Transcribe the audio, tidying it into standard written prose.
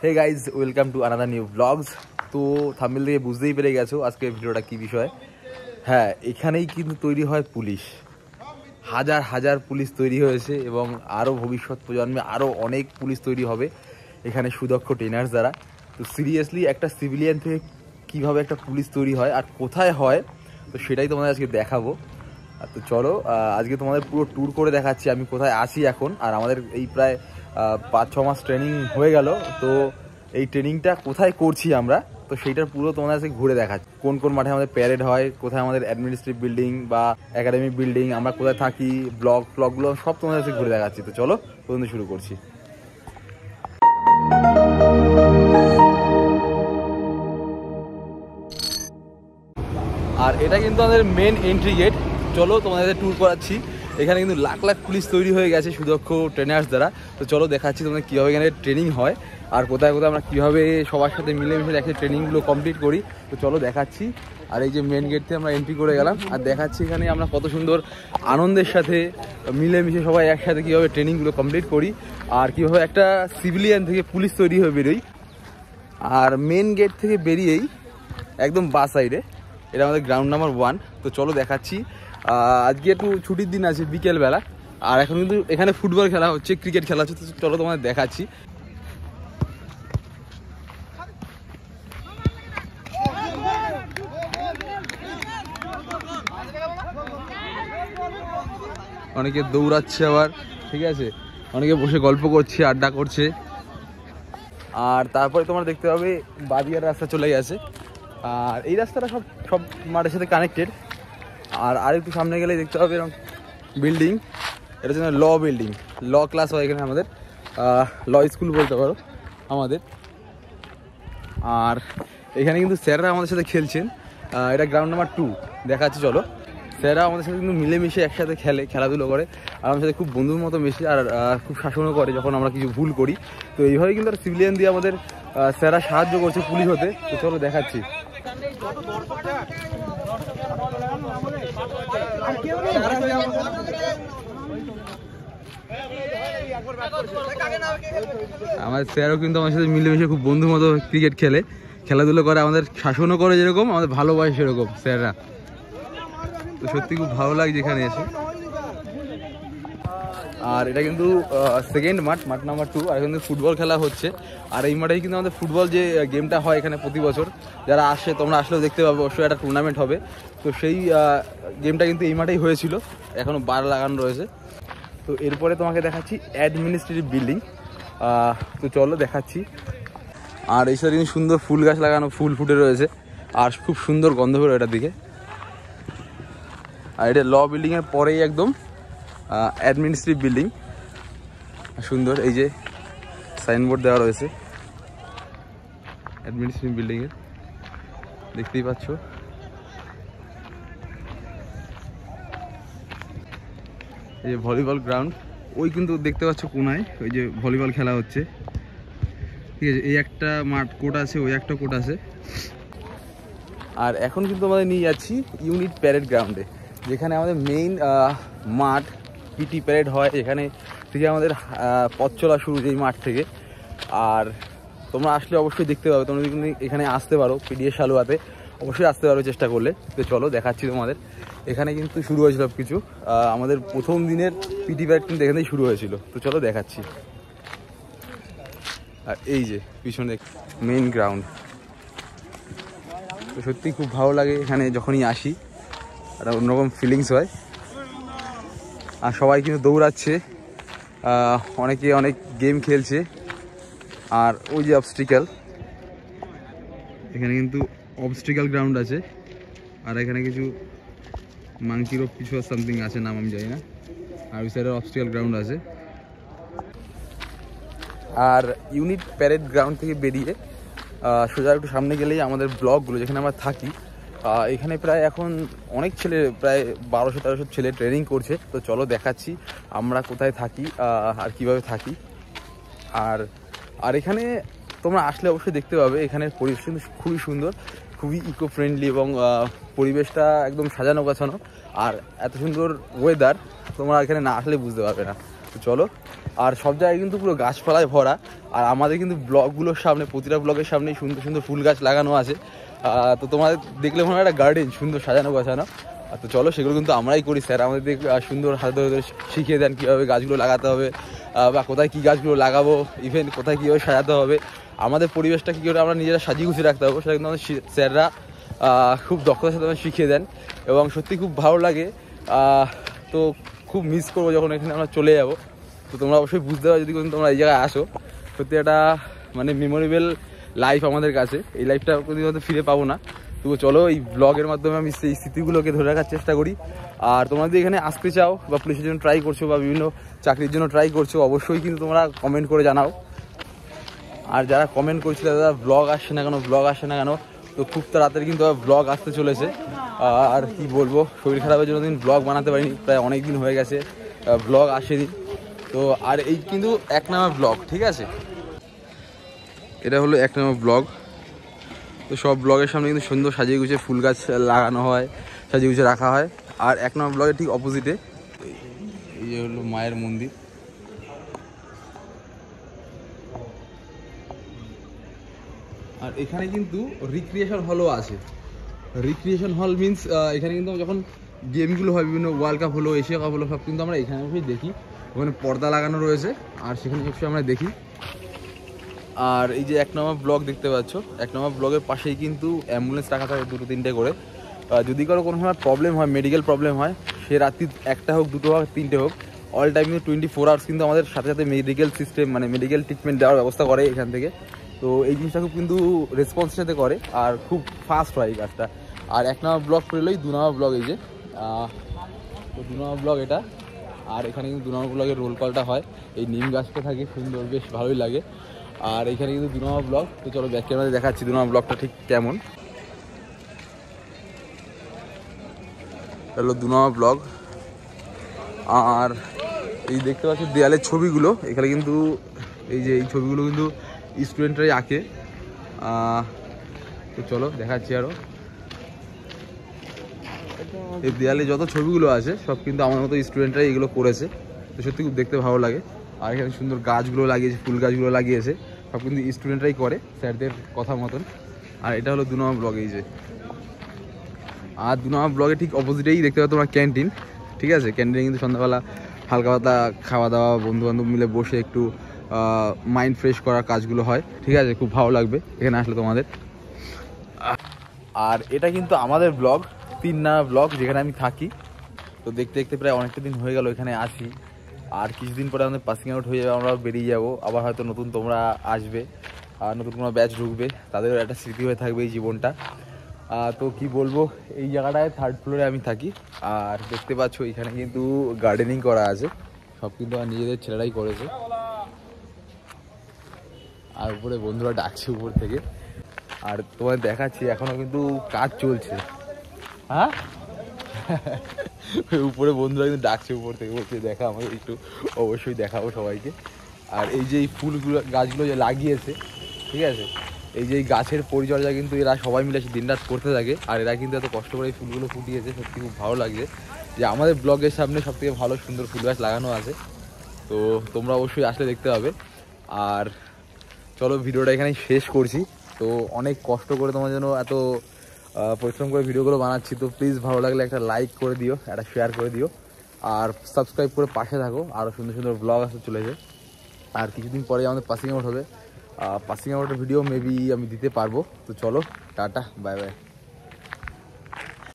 Hey guys, welcome to another new blogs. তো thumbnail থেকে বুঝতেই পেরে গেছো আজকে ভিডিওটা কী বিষয়। হ্যাঁ, এখানেই কিন্তু তৈরি হয় পুলিশ। হাজার হাজার পুলিশ তৈরি হয়েছে এবং আরও ভবিষ্যৎ প্রজন্মে আরও অনেক পুলিশ তৈরি হবে এখানে সুদক্ষ ট্রেনার্স দ্বারা। তো সিরিয়াসলি একটা সিভিলিয়ান থেকে কীভাবে একটা পুলিশ তৈরি হয় আর কোথায় হয়, তো সেটাই তোমাদের আজকে দেখাবো। তো চলো, আজকে তোমাদের পুরো ট্যুর করে দেখাচ্ছি আমি কোথায় আছি এখন। আর আমাদের এই প্রায় 5-6 মাস ট্রেনিং হয়ে গেল। তো এই ট্রেনিংটা কোথায় করছি আমরা, তো সেইটার পুরো তোমাদের আজকে ঘুরে দেখাচ্ছি। কোন কোন মাঠে আমাদের প্যারেড হয়, কোথায় আমাদের অ্যাডমিনিস্ট্রেটিভ বিল্ডিং বা একাডেমিক বিল্ডিং, আমরা কোথায় থাকি, ব্লগগুলো সব তোমাদের আজকে ঘুরে দেখাচ্ছি। তো চলো প্রথমে শুরু করছি। আর এটা কিন্তু আমাদের মেন এন্ট্রি গেট। চলো তোমাদের ট্যুর করাচ্ছি। এখানে কিন্তু লাখ লাখ পুলিশ তৈরি হয়ে গেছে সুদক্ষ ট্রেনার্স দ্বারা। তো চলো দেখাচ্ছি তোমাদের কীভাবে এখানে ট্রেনিং হয় আর কোথায় কোথায় আমরা কীভাবে সবার সাথে মিলেমিশে একসাথে ট্রেনিংগুলো কমপ্লিট করি। তো চলো দেখাচ্ছি। আর এই যে মেন গেট থেকে আমরা এন্ট্রি করে গেলাম আর দেখাচ্ছি এখানে আমরা কত সুন্দর আনন্দের সাথে মিলেমিশে সবাই একসাথে কীভাবে ট্রেনিংগুলো কমপ্লিট করি আর কীভাবে একটা সিভিলিয়ান থেকে পুলিশ তৈরি হয়ে বেরোই। আর মেন গেট থেকে বেরিয়েই একদম বাঁ সাইডে এটা আমাদের গ্রাউন্ড নাম্বার 1। তো চলো দেখাচ্ছি। আজকে একটু ছুটির দিন আছে বিকেলবেলা, আর এখন কিন্তু এখানে ফুটবল খেলা হচ্ছে, ক্রিকেট খেলা হচ্ছে। তো চলো তোমাদের দেখাচ্ছি। অনেকে দৌড়াচ্ছে আবার, ঠিক আছে, অনেকে বসে গল্প করছে, আড্ডা করছে। আর তারপরে তোমরা দেখতে পাবে বাদিয়ার রাস্তা চলে গেছে। আর এই রাস্তাটা সব মাঠের সাথে কানেক্টেড। আর একটু সামনে গেলে দেখতে পাবে এরকম বিল্ডিং, এটা হচ্ছে ল বিল্ডিং। ল ক্লাস হয় এখানে আমাদের, ল স্কুল বলতে পারো আমাদের। আর এখানে কিন্তু স্যাররা আমাদের সাথে খেলছেন। এটা গ্রাউন্ড নাম্বার 2 দেখাচ্ছি। চলো, স্যাররা আমাদের সাথে কিন্তু মিলেমিশে একসাথে খেলাধুলো করে আর আমাদের সাথে খুব বন্ধুর মতো মেশে আর খুব শাসনও করে যখন আমরা কিছু ভুল করি। তো এইভাবেই কিন্তু সিভিলিয়ান দিয়ে আমাদের স্যাররা সাহায্য করছে পুলিশ হতে। তো চলো দেখাচ্ছি। আমাদের স্যারও কিন্তু আমার সাথে মিলেমিশে খুব বন্ধুর মতো ক্রিকেট খেলাধুলো করে, আমাদের শাসনও করে যেরকম, আমাদের ভালোবাসে সেরকম স্যাররা। তো সত্যি খুব ভালো লাগছে এখানে এসে। আর এটা কিন্তু সেকেন্ড মাঠ নাম্বার 2। আর কিন্তু ফুটবল খেলা হচ্ছে। আর এই মাঠেই কিন্তু আমাদের ফুটবল যে গেমটা হয় এখানে প্রতি বছর, যারা আসে তোমরা আসলেও দেখতে পাবে, অবশ্যই একটা টুর্নামেন্ট হবে। তো সেই গেমটা কিন্তু এই মাঠেই হয়েছিল, এখনও বার লাগানো রয়েছে। তো এরপরে তোমাকে দেখাচ্ছি অ্যাডমিনিস্ট্রেটিভ বিল্ডিং। তো চলো দেখাচ্ছি। আর এই সাথে কিন্তু সুন্দর ফুল গাছ লাগানো, ফুল ফুটে রয়েছে আর খুব সুন্দর গন্ধ বেরো এটার দিকে। আর এটা ল বিল্ডিংয়ের পরেই একদম অ্যাডমিনিস্ট্রেটিভ বিল্ডিং, সুন্দর। এই যে সাইনবোর্ড দেওয়া রয়েছে অ্যাডমিনিস্ট্রেটিভ বিল্ডিংয়ের, দেখতেই পাচ্ছ। এই যে ভলিবল গ্রাউন্ড, ওই কিন্তু দেখতে পাচ্ছ কোনায়, ওই যে ভলিবল খেলা হচ্ছে, ঠিক আছে। এই একটা মাঠ কোর্ট আছে, ওই একটা কোর্ট আছে। আর এখন কিন্তু আমাদের নিয়ে যাচ্ছি ইউনিট প্যারেড গ্রাউন্ডে, যেখানে আমাদের মেইন মাঠ, পিটি প্যারেড হয় এখানে থেকে আমাদের পথ চলা শুরু এই মাঠ থেকে। আর তোমরা আসলে অবশ্যই দেখতে পাবে, তোমরা যদি এখানে আসতে পারো পিডিএ সালুয়াতে, অবশ্যই আসতে পারো চেষ্টা করলে। তো চলো দেখাচ্ছি তোমাদের। এখানে কিন্তু শুরু হয়েছিল সব কিছু, আমাদের প্রথম দিনের পিটি প্যারেড কিন্তু এখানেই শুরু হয়েছিল। তো চলো দেখাচ্ছি। আর এই যে পিছনে মেইন গ্রাউন্ড। তো সত্যি খুব ভালো লাগে এখানে যখনই আসি, একটা অন্যরকম ফিলিংস হয়। আর সবাই কিন্তু দৌড়াচ্ছে, অনেকে অনেক গেম খেলছে। আর ওই যে অবস্ট্রিকেল, এখানে কিন্তু অবস্ট্রিকেল গ্রাউন্ড আছে। আর এখানে কিছু মাংকি রোপ কিছু সামথিং আছে, নাম আমি জানি না। আর ওই সাইডে অবস্ট্রিকেল গ্রাউন্ড আছে। আর ইউনিট প্যারেড গ্রাউন্ড থেকে বেরিয়ে সোজা একটু সামনে গেলেই আমাদের ব্লকগুলো, যেখানে আমরা থাকি। এখানে প্রায় এখন অনেক ছেলে, প্রায় 1200-1300 ছেলে ট্রেনিং করছে। তো চলো দেখাচ্ছি আমরা কোথায় থাকি আর কিভাবে থাকি। আর এখানে তোমরা আসলে অবশ্যই দেখতে পাবে এখানের পরিবেশ কিন্তু খুবই সুন্দর, খুবই ইকো ফ্রেন্ডলি এবং পরিবেশটা একদম সাজানো গোছানো। আর এত সুন্দর ওয়েদার তোমরা এখানে না আসলে বুঝতে পারবে না। তো চলো আর সব জায়গায় কিন্তু পুরো গাছপালায় ভরা। আর আমাদের কিন্তু ব্লগগুলোর সামনে, প্রতিটা ব্লগের সামনেই সুন্দর সুন্দর ফুল গাছ লাগানো আছে। তো তোমাদের দেখলে মনে হয় একটা গার্ডেন সুন্দর সাজানো গোছানো। তো চলো, সেগুলো কিন্তু আমরাই করি। স্যার আমাদের সুন্দর হাতে ধরে শিখিয়ে দেন কীভাবে গাছগুলো লাগাতে হবে, বা কোথায় কী গাছগুলো লাগাবো, ইভেন কোথায় কীভাবে সাজাতে হবে, আমাদের পরিবেশটা কী করে আমরা নিজেরা সাজিয়ে গুছিয়ে রাখতে হবে, সেটা কিন্তু আমাদের স্যাররা খুব দক্ষতার সাথে আমাদের শিখিয়ে দেন এবং সত্যি খুব ভালো লাগে। তো খুব মিস করবো যখন এখানে আমরা চলে যাবো। তো তোমরা অবশ্যই বুঝতে পারো যদি তোমরা এই জায়গায় আসো। সত্যি একটা মানে মেমোরেবল লাইফ আমাদের কাছে। এই লাইফটা কোনোদিন হয়তো ফিরে পাবো না। তো চলো, এই ব্লগের মাধ্যমে আমি সেই স্মৃতিগুলোকে ধরে রাখার চেষ্টা করি। আর তোমরা যদি এখানে আসতে চাও বা পুলিশের জন্য ট্রাই করছো বা বিভিন্ন চাকরির জন্য ট্রাই করছো, অবশ্যই কিন্তু তোমরা কমেন্ট করে জানাও। আর যারা কমেন্ট করছিলে দাদা ব্লগ আসছে না কেন, ব্লগ আসছে না কেন, তো খুব তাড়াতাড়ি কিন্তু ব্লগ আসতে চলেছে। আর কি বলবো, শরীর খারাপের জন্য দিন ব্লগ বানাতে পারিনি, প্রায় অনেক দিন হয়ে গেছে ব্লগ আসেনি। তো আর এই কিন্তু 1 নম্বর ব্লগ, ঠিক আছে, এটা হলো 1 নম্বর ব্লগ। তো সব ব্লগের সামনে কিন্তু সুন্দর সাজিয়ে গুছিয়ে ফুল গাছ লাগানো হয়, সাজিয়ে গুছিয়ে রাখা হয়। আর 1 নম্বর ব্লগের ঠিক অপোজিটে এই যে হলো মায়ের মন্দির। আর এখানে কিন্তু রিক্রিয়েশন হলও আছে। রিক্রিয়েশন হল মিনস এখানে কিন্তু যখন গেমগুলো হয়, বিভিন্ন ওয়ার্ল্ড কাপ হলো, এশিয়া কাপ হলো, সব কিন্তু আমরা এখানে বসেই দেখি। ওখানে পর্দা লাগানো রয়েছে আর সেখানে অবশ্যই আমরা দেখি। আর এই যে 1 নম্বর ব্লগ দেখতে পাচ্ছ, 1 নম্বর ব্লগের পাশেই কিন্তু অ্যাম্বুলেন্স রাখা থাকে 2-3টে করে। যদি কারো কোনো সময় প্রবলেম হয়, মেডিকেল প্রবলেম হয়, সে রাত্রি 1টা হোক, 2টো হোক, 3টে হোক, অল টাইম কিন্তু 24 আওয়ার্স কিন্তু আমাদের সাথে সাথে মেডিকেল সিস্টেম মানে মেডিকেল ট্রিটমেন্ট দেওয়ার ব্যবস্থা করে এখান থেকে। তো এই জিনিসটা খুব কিন্তু রেসপন্সের সাথে করে আর খুব ফাস্ট হয় এই কাজটা। আর 1 নম্বর ব্লগ পেরোলেই 2 নম্বর ব্লগ, এই যে তো 2 নম্বর ব্লগ এটা। আর এখানে কিন্তু 2 নম্বর ব্লগের রোল কলটা হয়, এই নিম গাছটা থাকে সুন্দর, বেশ ভালোই লাগে। আর এখানে কিন্তু 2 নম্বর ব্লগ। তো চলো ব্যাক ক্যামেরাতে দেখাচ্ছি 2 নম্বর ব্লগটা ঠিক কেমন। হলো 2 নম্বর ব্লগ। আর এই দেখতে পাচ্ছি দেয়ালের ছবিগুলো, এখানে কিন্তু এই যে এই ছবিগুলো কিন্তু স্টুডেন্টরাই আঁকে। তো চলো দেখাচ্ছি আরও। এই দেয়ালে যত ছবিগুলো আছে সব কিন্তু আমার মতো স্টুডেন্টরাই এগুলো করেছে। তো সত্যি খুব দেখতে ভালো লাগে। আর এখানে সুন্দর গাছগুলো লাগিয়েছে, ফুল গাছগুলো লাগিয়েছে, সব কিন্তু স্টুডেন্টরাই করে স্যারদের কথা মতন। আর এটা হলো 2 নম্বর ব্লগ, এই যে। আর 2 নম্বর ব্লগে ঠিক অপোজিটেই দেখতে পাচ্ছ তোমার ক্যান্টিন, ঠিক আছে। ক্যান্টিনে কিন্তু সন্ধ্যাবেলা হালকা পাতলা খাওয়া দাওয়া, বন্ধুবান্ধব মিলে বসে একটু মাইন্ড ফ্রেশ করার কাজগুলো হয়, ঠিক আছে। খুব ভালো লাগবে এখানে আসলে তোমাদের। আর এটা কিন্তু আমাদের ব্লগ, 3 নম্বর ব্লগ, যেখানে আমি থাকি। তো দেখতে দেখতে প্রায় অনেকটা দিন হয়ে গেল এখানে আসি। আর কিছুদিন পরে আমাদের পাসিং আউট হয়ে যাবে, আমরা বেরিয়ে যাব। আবার হয়তো নতুন তোমরা আসবে, আর নতুন কোনো ব্যাচ ঢুকবে, তাদেরও একটা স্মৃতি হয়ে থাকবে এই জীবনটা। তো কি বলবো, এই জায়গাটায় 3rd ফ্লোরে আমি থাকি। আর দেখতে পাচ্ছ এখানে কিন্তু গার্ডেনিং করা আছে, সব কিন্তু আমার নিজেদের ছেলেরাই করেছে। আর উপরে বন্ধুরা ডাকছে উপর থেকে। আর তোমায় দেখাচ্ছি এখনো কিন্তু কাজ চলছে। হ্যাঁ, উপরে বন্ধুরা কিন্তু ডাকছে উপর থেকে, বলছে দেখা আমাকে একটু, অবশ্যই দেখাবো সবাইকে। আর এই যে এই ফুলগুলো গাছগুলো যে লাগিয়েছে, ঠিক আছে, এই যে এই গাছের পরিচর্যা কিন্তু এরা সবাই মিলে দিনরাত করতে থাকে। আর এরা কিন্তু এত কষ্ট করে এই ফুলগুলো ফুটিয়েছে, সত্যি খুব ভালো লাগছে যে আমাদের ব্লগের সামনে সবথেকে ভালো সুন্দর ফুল গাছ লাগানো আছে। তো তোমরা অবশ্যই আসলে দেখতে পাবে। আর চলো ভিডিওটা এখানেই শেষ করছি। তো অনেক কষ্ট করে তোমার জন্য এত পরিশ্রম করে ভিডিওগুলো বানাচ্ছি। তো প্লিজ ভালো লাগলে একটা লাইক করে দিও, একটা শেয়ার করে দিও, আর সাবস্ক্রাইব করে পাশে থাকো। আরও সুন্দর সুন্দর ব্লগ আসতে চলেছে। আর কিছুদিন পরে আমাদের পাসিং আউট হবে, পাসিং আউটের ভিডিও মেবি আমি দিতে পারবো। তো চলো, টাটা, বাই বাই।